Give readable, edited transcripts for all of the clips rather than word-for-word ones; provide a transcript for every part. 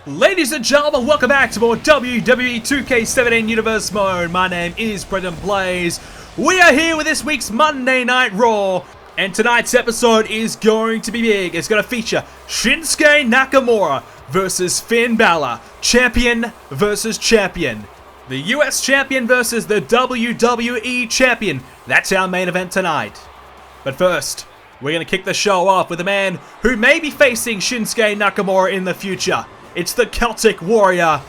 Ladies and gentlemen, welcome back to more WWE 2k17 Universe Mode. My name is BrendenPlayz. We are here with this week's Monday Night Raw, and tonight's episode is going to be big. It's going to feature Shinsuke Nakamura versus Finn Balor, champion versus champion. The US champion versus the WWE Champion. That's our main event tonight. But first, we're going to kick the show off with a man who may be facing Shinsuke Nakamura in the future. It's the Celtic Warrior,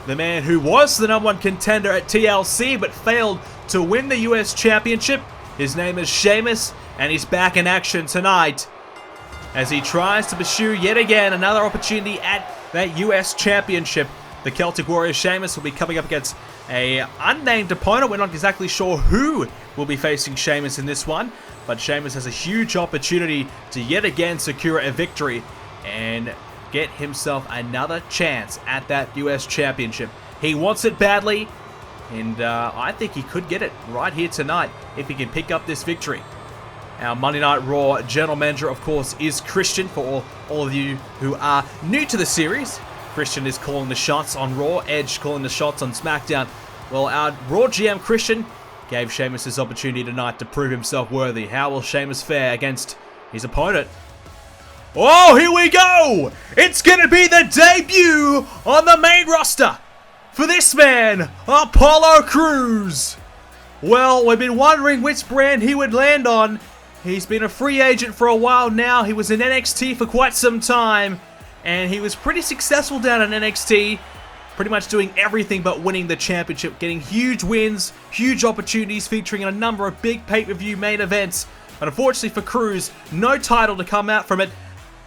the man who was the #1 contender at TLC but failed to win the US Championship. His name is Sheamus, and he's back in action tonight as he tries to pursue yet again another opportunity at that US Championship. The Celtic Warrior Sheamus will be coming up against a unnamed opponent. We're not exactly sure who will be facing Sheamus in this one, but Sheamus has a huge opportunity to yet again secure a victory and get himself another chance at that US Championship. He wants it badly, and I think he could get it right here tonight if he can pick up this victory. Our Monday Night Raw general manager, of course, is Christian. For all of you who are new to the series, Christian is calling the shots on Raw, Edge calling the shots on Smackdown. Well, our Raw GM Christian gave Sheamus this opportunity tonight to prove himself worthy. How will Sheamus fare against his opponent? Oh, here we go! It's gonna be the debut on the main roster for this man, Apollo Crews. Well, we've been wondering which brand he would land on. He's been a free agent for a while now. He was in NXT for quite some time, and he was pretty successful down in NXT, pretty much doing everything but winning the championship, getting huge wins, huge opportunities, featuring in a number of big pay-per-view main events. But unfortunately for Crews, no title to come out from it.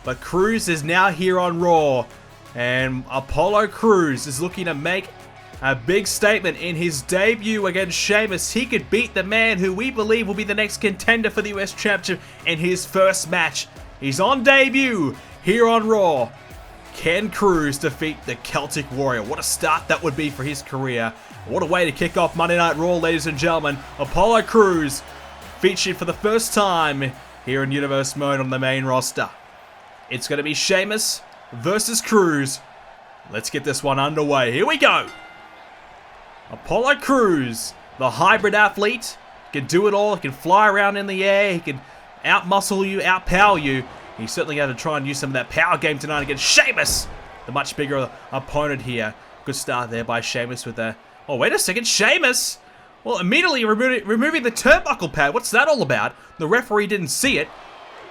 But Crews is now here on Raw, and Apollo Crews is looking to make a big statement in his debut against Sheamus. He could beat the man who we believe will be the next contender for the US Championship in his first match. He's on debut here on Raw. Can Crews defeat the Celtic Warrior? What a start that would be for his career. What a way to kick off Monday Night Raw, ladies and gentlemen. Apollo Crews featured for the first time here in Universe Mode on the main roster. It's going to be Sheamus versus Crews. Let's get this one underway. Here we go. Apollo Crews, the hybrid athlete, can do it all. He can fly around in the air. He can out-muscle you, out-power you. He's certainly going to try and use some of that power game tonight against Sheamus, the much bigger opponent here. Good start there by Sheamus with a... Oh, wait a second. Sheamus? Well, immediately removing the turnbuckle pad. What's that all about? The referee didn't see it.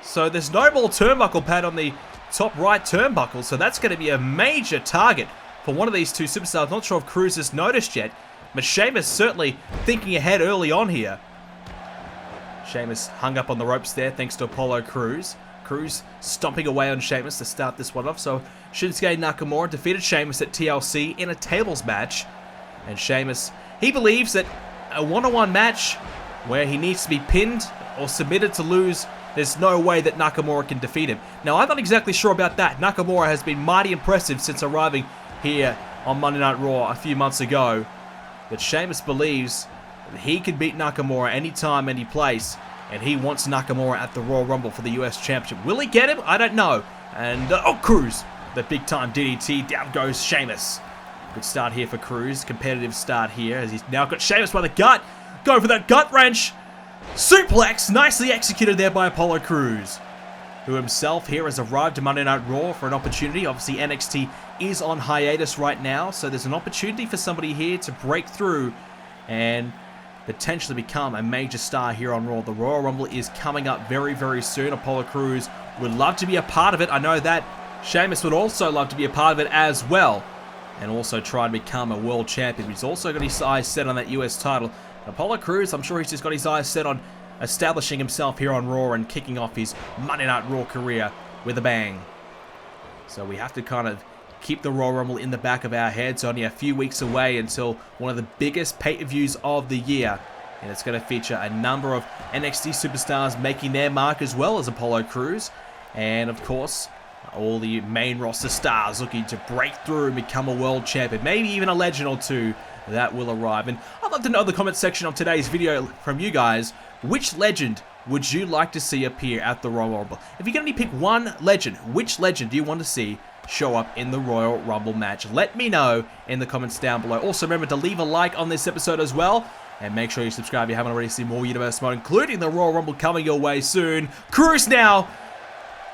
So there's no more turnbuckle pad on the top right turnbuckle, so that's going to be a major target for one of these two superstars. Not sure if Crews has noticed yet, but Sheamus certainly thinking ahead early on here. Sheamus hung up on the ropes there thanks to Apollo Crews. Crews stomping away on Sheamus to start this one off. So Shinsuke Nakamura defeated Sheamus at TLC in a tables match. And Sheamus, he believes that a one-on-one match where he needs to be pinned or submitted to lose, there's no way that Nakamura can defeat him. Now, I'm not exactly sure about that. Nakamura has been mighty impressive since arriving here on Monday Night Raw a few months ago. But Sheamus believes that he can beat Nakamura anytime, any place. And he wants Nakamura at the Royal Rumble for the US Championship. Will he get him? I don't know. And, oh, Crews, the big-time DDT. Down goes Sheamus. Good start here for Crews. Competitive start here as he's now got Sheamus by the gut. Go for that gut wrench. Suplex, nicely executed there by Apollo Crews, who himself here has arrived to Monday Night Raw for an opportunity. Obviously, NXT is on hiatus right now, so there's an opportunity for somebody here to break through and potentially become a major star here on Raw. The Royal Rumble is coming up very, very soon. Apollo Crews would love to be a part of it. I know that Sheamus would also love to be a part of it as well, and also try and become a world champion. He's also got his eyes set on that US title. Apollo Crews, I'm sure he's just got his eyes set on establishing himself here on Raw and kicking off his Monday Night Raw career with a bang. So we have to kind of keep the Royal Rumble in the back of our heads. Only a few weeks away until one of the biggest pay-per-views of the year. And it's going to feature a number of NXT superstars making their mark as well as Apollo Crews. And of course, all the main roster stars looking to break through and become a world champion. Maybe even a legend or two that will arrive. And I'd love to know in the comment section of today's video from you guys, which legend would you like to see appear at the Royal Rumble? If you can only pick one legend, which legend do you want to see show up in the Royal Rumble match? Let me know in the comments down below. Also, remember to leave a like on this episode as well. And make sure you subscribe if you haven't already seen more Universe mode, including the Royal Rumble coming your way soon. Crews now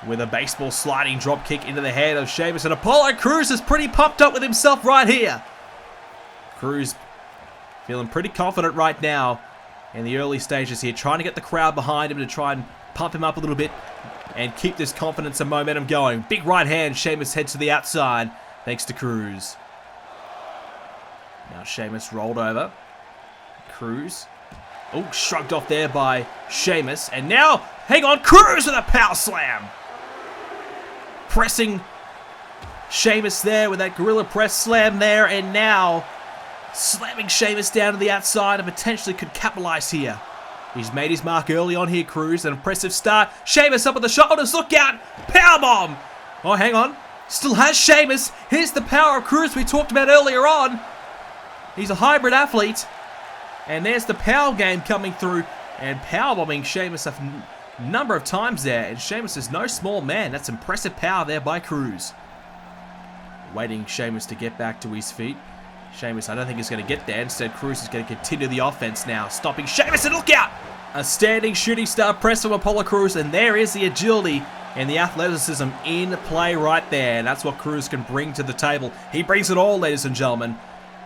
with a baseball sliding drop kick into the head of Sheamus. And Apollo Crews is pretty pumped up with himself right here. Crews feeling pretty confident right now in the early stages here, trying to get the crowd behind him to try and pump him up a little bit and keep this confidence and momentum going. Big right hand, Sheamus heads to the outside thanks to Crews. Now Sheamus rolled over. Crews. Oh, shrugged off there by Sheamus. And now, hang on, Crews with a power slam. Pressing Sheamus there with that gorilla press slam there. And now, slamming Sheamus down to the outside and potentially could capitalize here. He's made his mark early on here, Crews. An impressive start. Sheamus up at the shoulders. Look out. Powerbomb. Oh, hang on. Still has Sheamus. Here's the power of Crews we talked about earlier on. He's a hybrid athlete. And there's the power game coming through and powerbombing Sheamus a number of times there. And Sheamus is no small man. That's impressive power there by Crews. Waiting Sheamus to get back to his feet. Sheamus, I don't think he's going to get there. Instead, Crews is going to continue the offense now. Stopping Sheamus, and look out! A standing shooting star press from Apollo Crews. And there is the agility and the athleticism in play right there. And that's what Crews can bring to the table. He brings it all, ladies and gentlemen.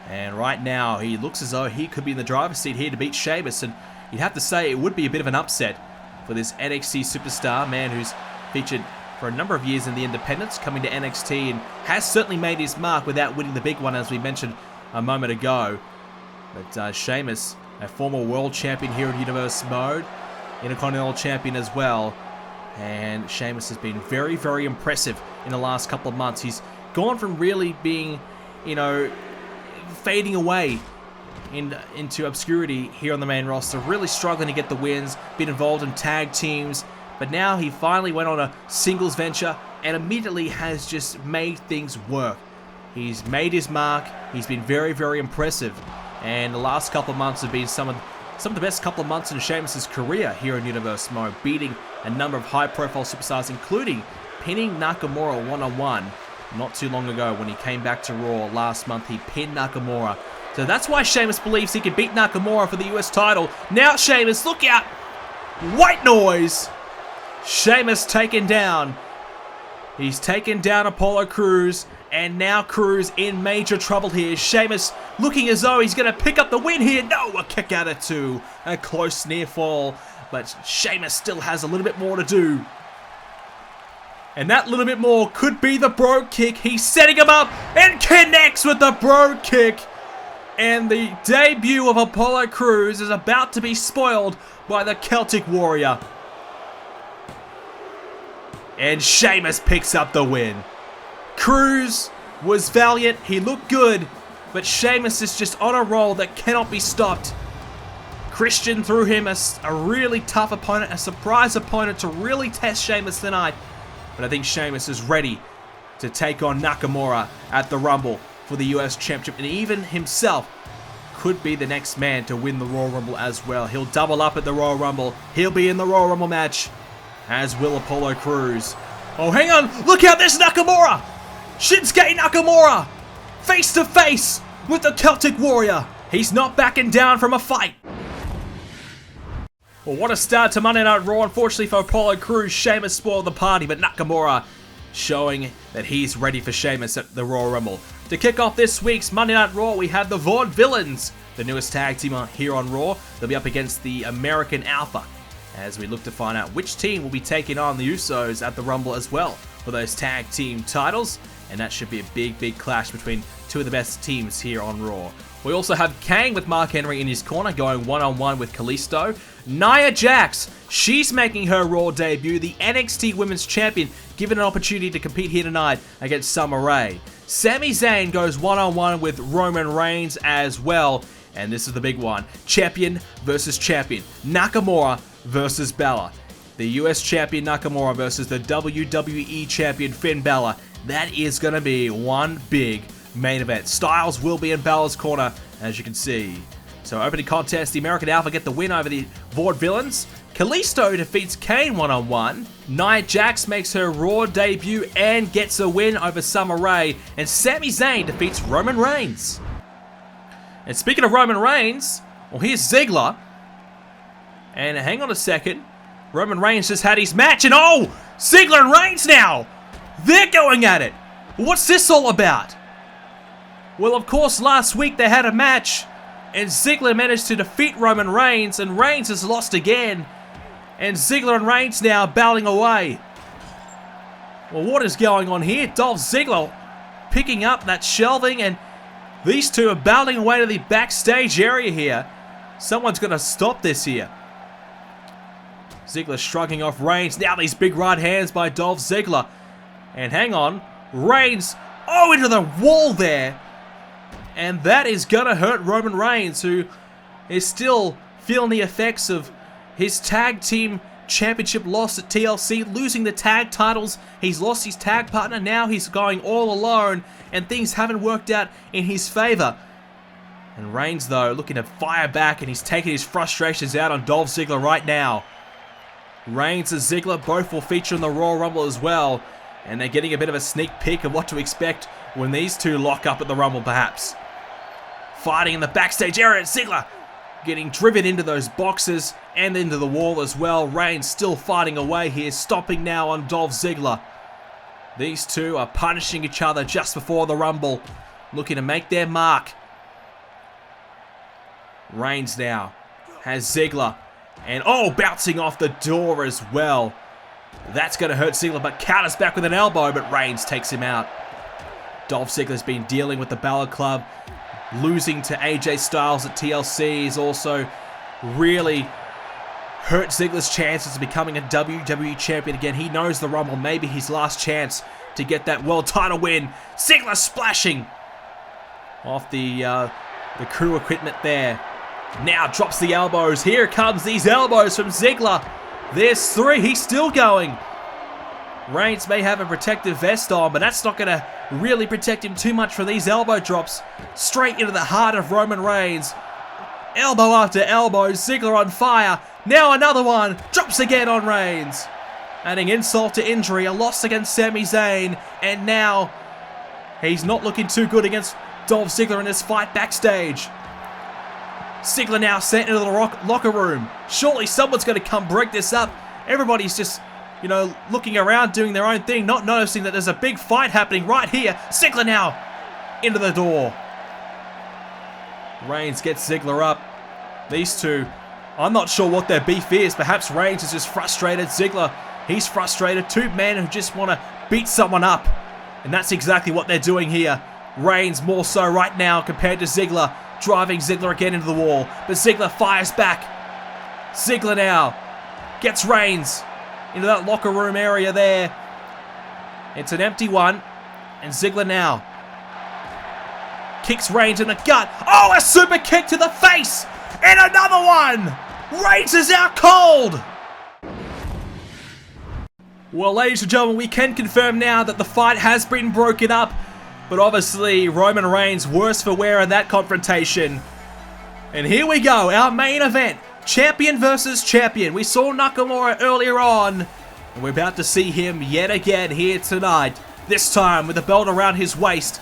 And right now, he looks as though he could be in the driver's seat here to beat Sheamus. And you'd have to say it would be a bit of an upset for this NXT superstar, man who's featured for a number of years in the independents, coming to NXT and has certainly made his mark without winning the big one, as we mentioned a moment ago. But Sheamus, a former world champion here in Universe mode, Intercontinental champion as well. And Sheamus has been very, very impressive in the last couple of months. He's gone from really being, you know, fading away into obscurity here on the main roster, really struggling to get the wins, been involved in tag teams, but now he finally went on a singles venture and immediately has just made things work. He's made his mark, he's been very, very impressive, and the last couple of months have been some of the best couple of months in Sheamus' career here in Universe mode, beating a number of high-profile superstars, including pinning Nakamura one-on-one. Not too long ago when he came back to Raw last month, he pinned Nakamura. So that's why Sheamus believes he can beat Nakamura for the US title. Now Sheamus, look out! White noise! Sheamus taken down. He's taken down Apollo Crews, and now Crews in major trouble here. Sheamus looking as though he's going to pick up the win here. No, a kick out of two. A close near fall, but Sheamus still has a little bit more to do. And that little bit more could be the bro kick. He's setting him up and connects with the bro kick. And the debut of Apollo Crews is about to be spoiled by the Celtic Warrior. And Sheamus picks up the win. Crews was valiant. He looked good. But Sheamus is just on a roll that cannot be stopped. Christian threw him a really tough opponent, a surprise opponent to really test Sheamus tonight. But I think Sheamus is ready to take on Nakamura at the Rumble for the US Championship. And even himself could be the next man to win the Royal Rumble as well. He'll double up at the Royal Rumble. He'll be in the Royal Rumble match, as will Apollo Crews. Oh, hang on. Look out, there's Nakamura. Shinsuke Nakamura. Face to face with the Celtic Warrior. He's not backing down from a fight. Well, what a start to Monday Night Raw. Unfortunately for Apollo Crews, Sheamus spoiled the party, but Nakamura showing that he's ready for Sheamus at the Royal Rumble. To kick off this week's Monday Night Raw, we have the Vaudevillains, the newest tag team here on Raw. They'll be up against the American Alpha, as we look to find out which team will be taking on the Usos at the Rumble as well for those tag team titles. And that should be a big, big clash between two of the best teams here on Raw. We also have Kane with Mark Henry in his corner going one-on-one with Kalisto. Nia Jax, she's making her Raw debut. The NXT Women's Champion given an opportunity to compete here tonight against Summer Rae. Sami Zayn goes one-on-one with Roman Reigns as well. And this is the big one. Champion versus champion. Nakamura versus Balor. The US Champion Nakamura versus the WWE Champion Finn Balor. That is going to be one big main event. Styles will be in Balor's corner as you can see. So opening contest, the American Alpha get the win over the Vaudevillains. Kalisto defeats Kane one-on-one. Nia Jax makes her Raw debut and gets a win over Summer Rae. And Sami Zayn defeats Roman Reigns. And speaking of Roman Reigns, well, here's Ziggler. And hang on a second. Roman Reigns just had his match, and oh! Ziggler and Reigns now! They're going at it! What's this all about? Well, of course, last week they had a match, and Ziggler managed to defeat Roman Reigns, and Reigns has lost again. And Ziggler and Reigns now battling away. Well, what is going on here? Dolph Ziggler picking up that shelving, and these two are battling away to the backstage area here. Someone's going to stop this here. Ziggler shrugging off Reigns. Now these big right hands by Dolph Ziggler. And hang on. Reigns, oh, into the wall there. And that is going to hurt Roman Reigns, who is still feeling the effects of his tag team championship loss at TLC, losing the tag titles. He's lost his tag partner. Now he's going all alone, and things haven't worked out in his favor. And Reigns, though, looking to fire back, and he's taking his frustrations out on Dolph Ziggler right now. Reigns and Ziggler both will feature in the Royal Rumble as well, and they're getting a bit of a sneak peek of what to expect when these two lock up at the Rumble, perhaps. Fighting in the backstage area, Ziggler getting driven into those boxes and into the wall as well. Reigns still fighting away here, stopping now on Dolph Ziggler. These two are punishing each other just before the Rumble, looking to make their mark. Reigns now has Ziggler, and oh, bouncing off the door as well. That's going to hurt Ziggler, but counters back with an elbow, but Reigns takes him out. Dolph Ziggler's been dealing with the Balor Club. Losing to AJ Styles at TLC is also really hurt Ziggler's chances of becoming a WWE Champion again. He knows the Rumble may be his last chance to get that world title win. Ziggler splashing off the crew equipment there. Now drops the elbows. Here comes these elbows from Ziggler. There's three. He's still going. Reigns may have a protective vest on, but that's not going to really protect him too much for these elbow drops. Straight into the heart of Roman Reigns. Elbow after elbow. Ziggler on fire. Now another one. Drops again on Reigns. Adding insult to injury. A loss against Sami Zayn. And now he's not looking too good against Dolph Ziggler in this fight backstage. Ziggler now sent into the locker room. Surely someone's going to come break this up. Everybody's just, you know, looking around, doing their own thing, not noticing that there's a big fight happening right here. Ziggler now into the door. Reigns gets Ziggler up. These two, I'm not sure what their beef is. Perhaps Reigns is just frustrated. Ziggler, he's frustrated. Two men who just want to beat someone up. And that's exactly what they're doing here. Reigns more so right now compared to Ziggler. Driving Ziggler again into the wall. But Ziggler fires back. Ziggler now gets Reigns into that locker room area there. It's an empty one. And Ziggler now kicks Reigns in the gut. Oh, a super kick to the face. And another one. Reigns is out cold. Well, ladies and gentlemen, we can confirm now that the fight has been broken up. But obviously, Roman Reigns worse for wear in that confrontation. And here we go, our main event. Champion versus champion. We saw Nakamura earlier on. And we're about to see him yet again here tonight. This time with the belt around his waist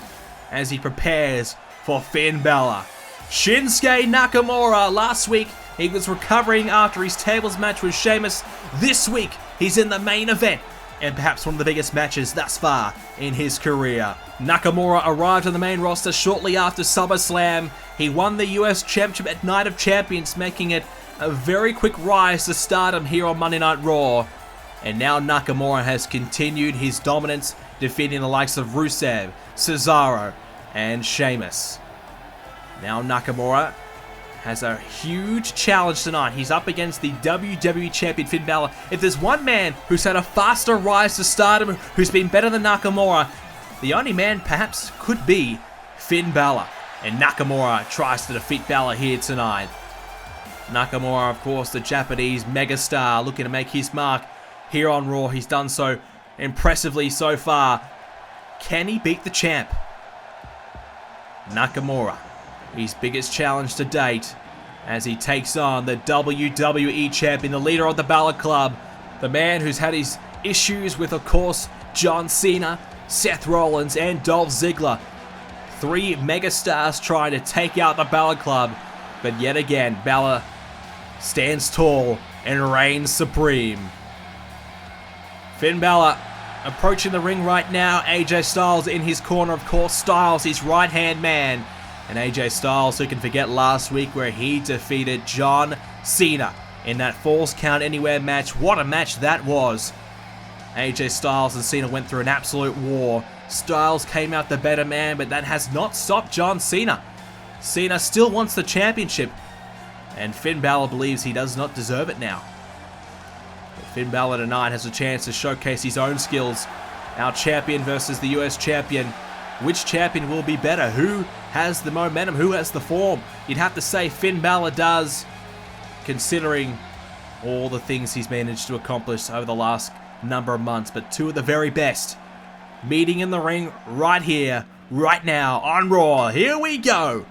as he prepares for Finn Balor. Shinsuke Nakamura. Last week, he was recovering after his tables match with Sheamus. This week, he's in the main event. And perhaps one of the biggest matches thus far in his career. Nakamura arrived on the main roster shortly after SummerSlam. He won the US Championship at Night of Champions, making it a very quick rise to stardom here on Monday Night Raw. And now Nakamura has continued his dominance, defeating the likes of Rusev, Cesaro, and Sheamus. Now Nakamura has a huge challenge tonight. He's up against the WWE Champion Finn Balor. If there's one man who's had a faster rise to stardom, who's been better than Nakamura, the only man perhaps could be Finn Balor. And Nakamura tries to defeat Balor here tonight. Nakamura, of course, the Japanese megastar, looking to make his mark here on Raw. He's done so impressively so far. Can he beat the champ? Nakamura his biggest challenge to date as he takes on the WWE Champion, the leader of the Balor Club, the man who's had his issues with, of course, John Cena, Seth Rollins, and Dolph Ziggler. 3 megastars trying to take out the Balor Club, but yet again, Balor stands tall and reigns supreme. Finn Balor approaching the ring right now. AJ Styles in his corner, of course. Styles, his right-hand man. And AJ Styles, who can forget last week where he defeated John Cena in that Falls Count Anywhere match. What a match that was. AJ Styles and Cena went through an absolute war. Styles came out the better man, but that has not stopped John Cena. Cena still wants the championship, and Finn Balor believes he does not deserve it now. But Finn Balor tonight has a chance to showcase his own skills. Our champion versus the US champion. Which champion will be better? Who has the momentum? Who has the form? You'd have to say Finn Balor does, considering all the things he's managed to accomplish over the last number of months. But 2 of the very best meeting in the ring right here, right now on Raw. Here we go.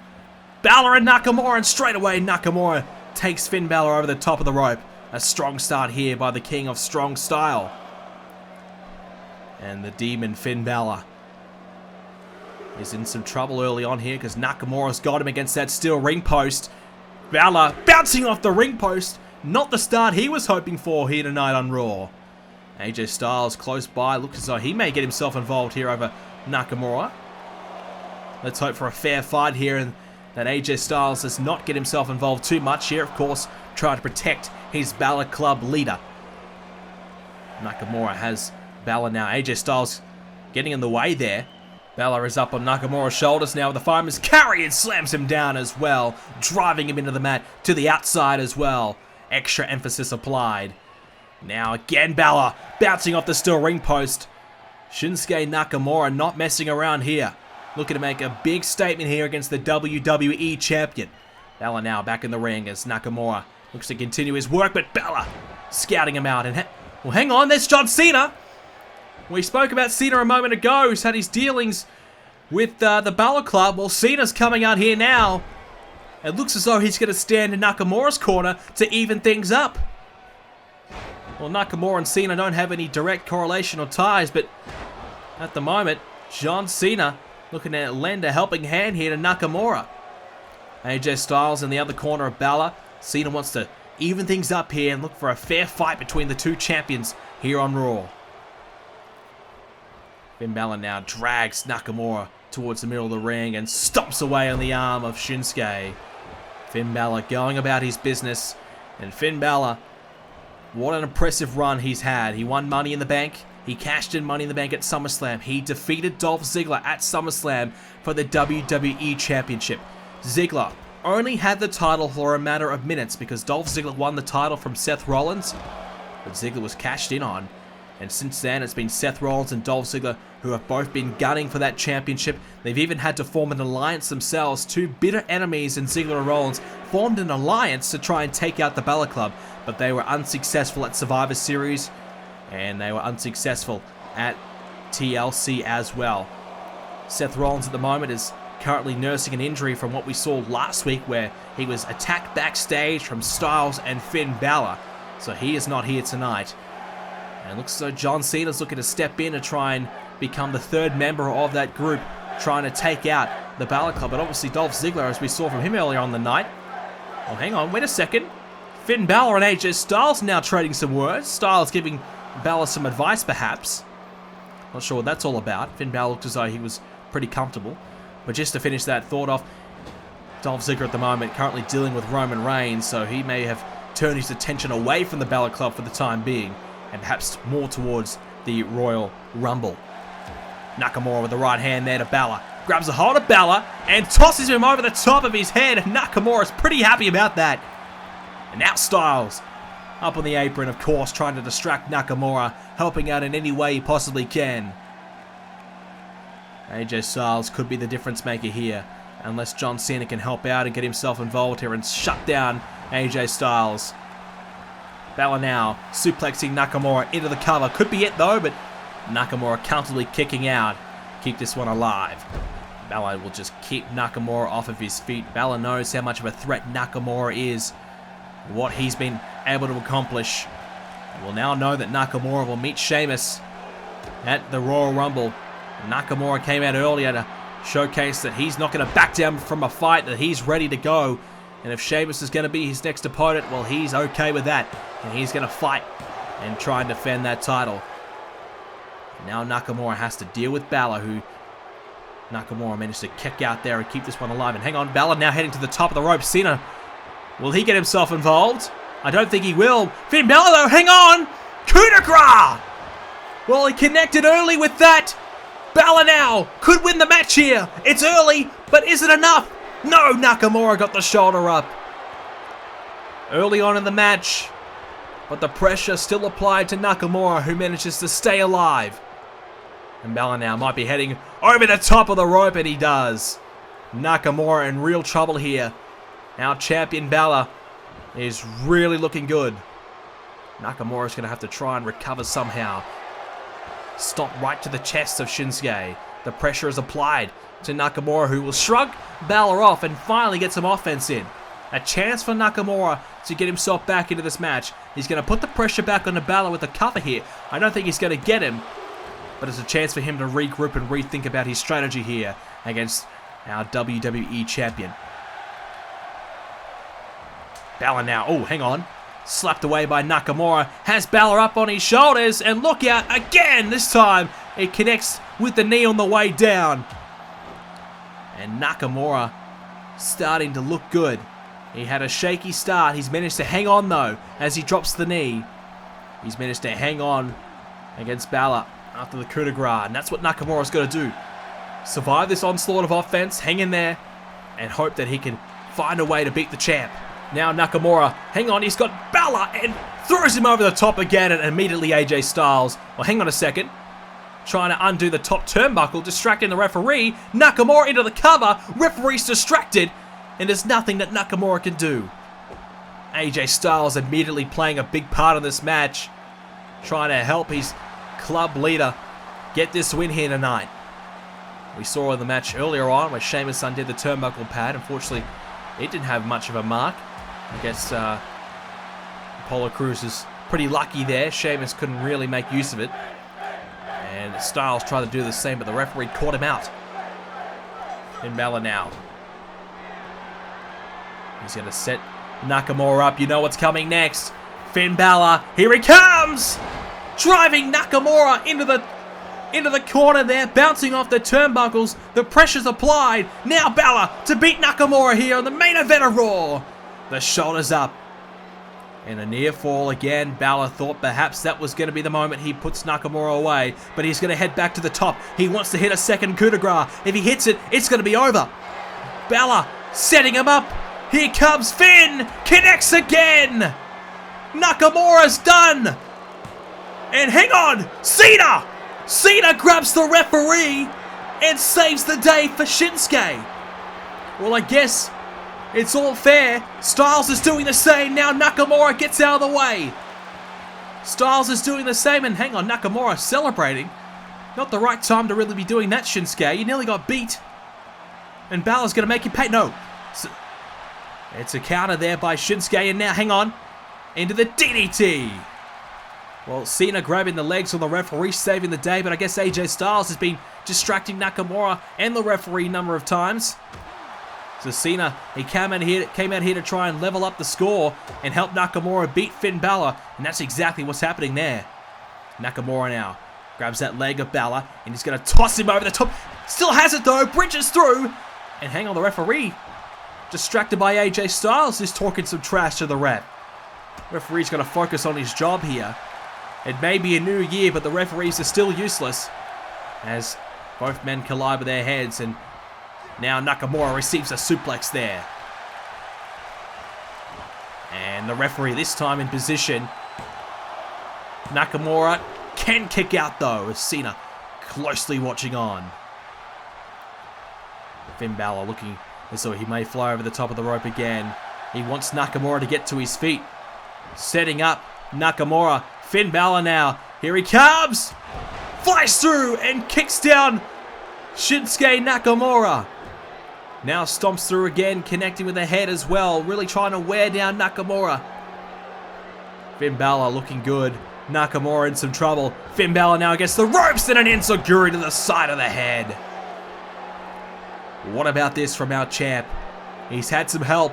Balor and Nakamura, and straight away Nakamura takes Finn Balor over the top of the rope. A strong start here by the king of strong style. And the demon Finn Balor is in some trouble early on here because Nakamura's got him against that steel ring post. Balor bouncing off the ring post. Not the start he was hoping for here tonight on Raw. AJ Styles close by. Looks as though he may get himself involved here over Nakamura. Let's hope for a fair fight here and that AJ Styles does not get himself involved too much here. Of course, trying to protect his Balor Club leader. Nakamura has Balor now. AJ Styles getting in the way there. Balor is up on Nakamura's shoulders now with the fireman's carry and slams him down as well, driving him into the mat to the outside as well. Extra emphasis applied. Now again Balor bouncing off the steel ring post. Shinsuke Nakamura not messing around here. Looking to make a big statement here against the WWE Champion. Balor now back in the ring as Nakamura looks to continue his work, but Balor scouting him out. And well, hang on, there's John Cena. We spoke about Cena a moment ago, who's had his dealings with the Balor Club. Well, Cena's coming out here now. It looks as though he's going to stand in Nakamura's corner to even things up. Well, Nakamura and Cena don't have any direct correlation or ties, but at the moment, John Cena looking to lend a helping hand here to Nakamura. AJ Styles in the other corner of Balor. Cena wants to even things up here and look for a fair fight between the 2 champions here on Raw. Finn Balor now drags Nakamura towards the middle of the ring and stomps away on the arm of Shinsuke. Finn Balor going about his business, and Finn Balor, what an impressive run he's had. He won Money in the Bank. He cashed in Money in the Bank at SummerSlam. He defeated Dolph Ziggler at SummerSlam for the WWE Championship. Ziggler only had the title for a matter of minutes because Dolph Ziggler won the title from Seth Rollins, but Ziggler was cashed in on. And since then, it's been Seth Rollins and Dolph Ziggler who have both been gunning for that championship. They've even had to form an alliance themselves. 2 bitter enemies in Ziggler and Rollins formed an alliance to try and take out the Balor Club, but they were unsuccessful at Survivor Series, and they were unsuccessful at TLC as well. Seth Rollins at the moment is currently nursing an injury from what we saw last week where he was attacked backstage from Styles and Finn Balor, so he is not here tonight. And it looks as though John Cena's looking to step in and try and become the 3rd member of that group, trying to take out the Balor Club. But obviously Dolph Ziggler, as we saw from him earlier on the night. Oh, hang on, wait a second. Finn Balor and AJ Styles now trading some words. Styles giving Balor some advice, perhaps. Not sure what that's all about. Finn Balor looked as though he was pretty comfortable. But just to finish that thought off, Dolph Ziggler at the moment currently dealing with Roman Reigns, so he may have turned his attention away from the Balor Club for the time being, and perhaps more towards the Royal Rumble. Nakamura with the right hand there to Balor. Grabs a hold of Balor and tosses him over the top of his head. Nakamura's pretty happy about that. And now Styles up on the apron, of course, trying to distract Nakamura, helping out in any way he possibly can. AJ Styles could be the difference maker here, unless John Cena can help out and get himself involved here and shut down AJ Styles. Balor now suplexing Nakamura into the cover. Could be it though, but Nakamura comfortably kicking out. Keep this one alive. Balor will just keep Nakamura off of his feet. Balor knows how much of a threat Nakamura is, what he's been able to accomplish. We'll now know that Nakamura will meet Sheamus at the Royal Rumble. Nakamura came out earlier to showcase that he's not going to back down from a fight, that he's ready to go. And if Sheamus is going to be his next opponent, well, he's okay with that. And he's going to fight and try and defend that title. Now Nakamura has to deal with Balor, who Nakamura managed to kick out there and keep this one alive. And hang on, Balor now heading to the top of the rope. Cena, will he get himself involved? I don't think he will. Finn Balor though, hang on! Coup de grace! Well, he connected early with that. Balor now could win the match here. It's early, but is it enough? No, Nakamura got the shoulder up early on in the match, but the pressure still applied to Nakamura, who manages to stay alive. And Balor now might be heading over the top of the rope, and he does. Nakamura in real trouble here. Our champion Balor is really looking good. Nakamura's going to have to try and recover somehow. Stomp right to the chest of Shinsuke. The pressure is applied to Nakamura, who will shrug Balor off and finally get some offense in. A chance for Nakamura to get himself back into this match. He's going to put the pressure back on Balor with the cover here. I don't think he's going to get him, but it's a chance for him to regroup and rethink about his strategy here against our WWE Champion. Balor now, oh, hang on. Slapped away by Nakamura. Has Balor up on his shoulders, and look out again. This time it connects with the knee on the way down. And Nakamura starting to look good. He had a shaky start. He's managed to hang on though as he drops the knee. He's managed to hang on against Balor after the coup de grace, and that's what Nakamura's got to do. Survive this onslaught of offense, hang in there, and hope that he can find a way to beat the champ. Now Nakamura, hang on, he's got Balor and throws him over the top again, and immediately AJ Styles, well, hang on a second, trying to undo the top turnbuckle, distracting the referee. Nakamura into the cover, referee's distracted, and there's nothing that Nakamura can do. AJ Styles immediately playing a big part in this match, trying to help his club leader get this win here tonight. We saw in the match earlier on where Sheamus undid the turnbuckle pad. Unfortunately, it didn't have much of a mark. I guess Apollo Crews is pretty lucky there. Sheamus couldn't really make use of it. And Styles tried to do the same, but the referee caught him out. Finn Balor now. He's going to set Nakamura up. You know what's coming next. Finn Balor, here he comes! Driving Nakamura into the corner there, bouncing off the turnbuckles. The pressure's applied. Now Balor to beat Nakamura here on the main event of Raw. The shoulders up. And a near fall again. Balor thought perhaps that was going to be the moment he puts Nakamura away, but he's going to head back to the top. He wants to hit a second coup de grace. If he hits it, it's going to be over. Balor setting him up. Here comes Finn. Connects again. Nakamura's done. And hang on. Cena. Cena grabs the referee and saves the day for Shinsuke. Well, I guess it's all fair. Styles is doing the same. Now Nakamura gets out of the way. Styles is doing the same, and hang on, Nakamura celebrating. Not the right time to really be doing that, Shinsuke. You nearly got beat. And Balor's going to make you pay. No. It's a counter there by Shinsuke, and now, hang on, into the DDT. Well, Cena grabbing the legs on the referee, saving the day, but I guess AJ Styles has been distracting Nakamura and the referee a number of times. So Cena, he came out here to try and level up the score and help Nakamura beat Finn Balor, and that's exactly what's happening there. Nakamura now grabs that leg of Balor, and he's going to toss him over the top. Still has it though, bridges through, and hang on, the referee, distracted by AJ Styles, is talking some trash to the ref. Referee's got to focus on his job here. It may be a new year, but the referees are still useless as both men collide with their heads, and now Nakamura receives a suplex there. And the referee this time in position. Nakamura can kick out though, as Cena closely watching on. Finn Balor looking as though he may fly over the top of the rope again. He wants Nakamura to get to his feet. Setting up Nakamura. Finn Balor now. Here he comes! Flies through and kicks down Shinsuke Nakamura now stomps through again, connecting with the head as well, really trying to wear down Nakamura. Finn Balor looking good. Nakamura in some trouble. Finn Balor now gets the ropes and an enziguri to the side of the head. What about this from our champ? He's had some help,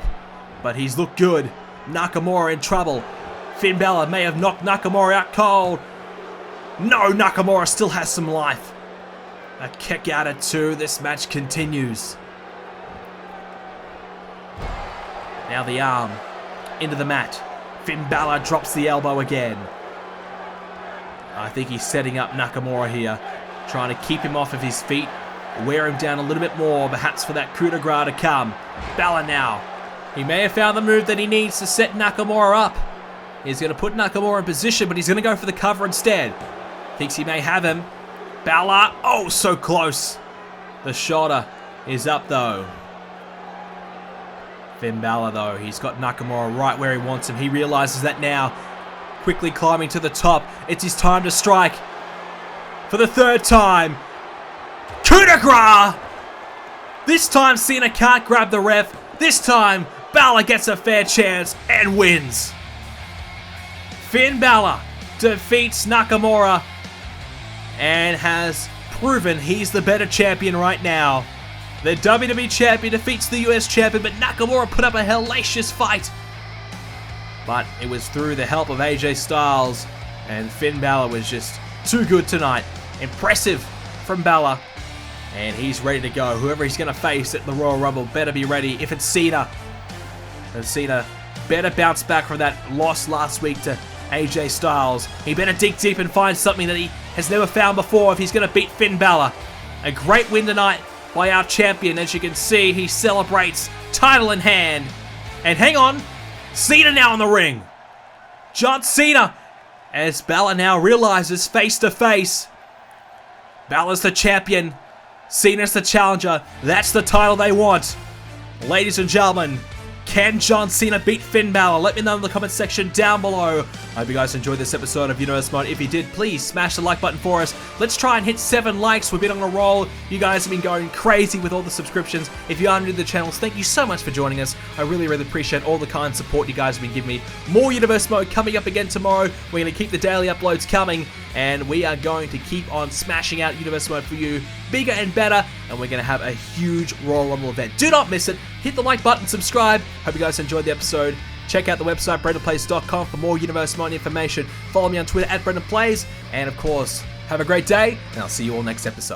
but he's looked good. Nakamura in trouble. Finn Balor may have knocked Nakamura out cold. No, Nakamura still has some life. A kick out at 2. This match continues. Now the arm into the mat. Finn Balor drops the elbow again. I think he's setting up Nakamura here, trying to keep him off of his feet, wear him down a little bit more, perhaps for that coup de grace to come. Balor now. He may have found the move that he needs to set Nakamura up. He's going to put Nakamura in position, but he's going to go for the cover instead. Thinks he may have him. Balor, oh, so close. The shoulder is up though. Finn Balor though, he's got Nakamura right where he wants him. He realizes that now. Quickly climbing to the top. It's his time to strike. For the 3rd time. Coup de grace! This time Cena can't grab the ref. This time Balor gets a fair chance and wins. Finn Balor defeats Nakamura and has proven he's the better champion right now. The WWE Champion defeats the US Champion, but Nakamura put up a hellacious fight. But it was through the help of AJ Styles, and Finn Balor was just too good tonight. Impressive from Balor, and he's ready to go. Whoever he's going to face at the Royal Rumble better be ready. If it's Cena, then Cena better bounce back from that loss last week to AJ Styles. He better dig deep and find something that he has never found before if he's going to beat Finn Balor. A great win tonight by our champion. As you can see, he celebrates, title in hand. And hang on, Cena now in the ring. John Cena, as Balor now realizes face to face. Balor's the champion. Cena's the challenger. That's the title they want. Ladies and gentlemen, can John Cena beat Finn Balor? Let me know in the comment section down below. I hope you guys enjoyed this episode of Universe Mode. If you did, please smash the like button for us. Let's try and hit 7 likes. We've been on a roll. You guys have been going crazy with all the subscriptions. If you are new to the channels, thank you so much for joining us. I really, really appreciate all the kind support you guys have been giving me. More Universe Mode coming up again tomorrow. We're going to keep the daily uploads coming, and we are going to keep on smashing out Universe Mode for you, bigger and better, and we're going to have a huge Royal Rumble event. Do not miss it. Hit the like button, subscribe. Hope you guys enjoyed the episode. Check out the website, BrendenPlayz.com, for more Universe Mode information. Follow me on Twitter at BrendenPlayz. And of course, have a great day, and I'll see you all next episode.